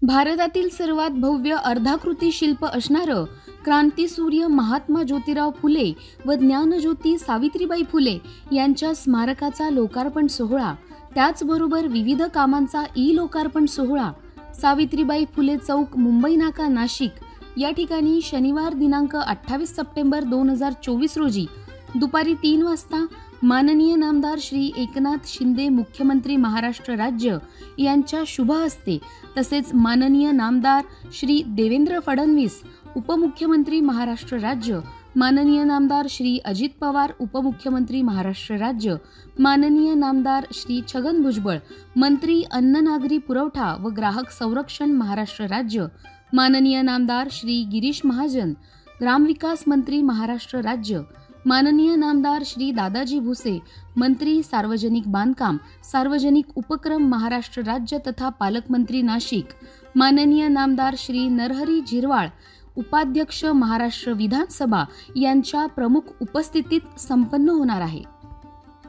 भारतातील सर्वात भव्य अर्धाकृती शिल्प असणारं क्रांतीसूर्य महात्मा ज्योतिराव फुले व ज्ञानज्योती सावित्रीबाई फुले यांच्या स्मारकाचा लोकार्पण सोहळा, त्याचबरोबर विविध कामांचा लोकार्पण सोहळा सावित्रीबाई फुले चौक, मुंबई नाका, नाशिक या ठिकाणी शनिवार दिनांक 28 सप्टेंबर 2024 रोजी दुपारी 3 वाजता माननीय नामदार श्री एकनाथ शिंदे मुख्यमंत्री महाराष्ट्र राज्य यांच्या शुभ हस्ते, तसेच माननीय नामदार श्री देवेंद्र फडणवीस उपमुख्यमंत्री महाराष्ट्र राज्य, माननीय नामदार श्री अजित पवार उपमुख्यमंत्री महाराष्ट्र राज्य, माननीय नामदार श्री छगन भुजबळ मंत्री अन्न नागरी पुरवठा व ग्राहक संरक्षण महाराष्ट्र राज्य, माननीय नामदार श्री गिरीश महाजन ग्रामविकास मंत्री महाराष्ट्र राज्य, माननीय नामदार श्री दादाजी भुसे मंत्री सार्वजनिक बांधकाम सार्वजनिक उपक्रम महाराष्ट्र राज्य तथा पालकमंत्री नाशिक, माननीय नामदार श्री नरहरी झिरवाळ उपाध्यक्ष महाराष्ट्र विधानसभा यांच्या प्रमुख उपस्थितीत संपन्न होणार आहे।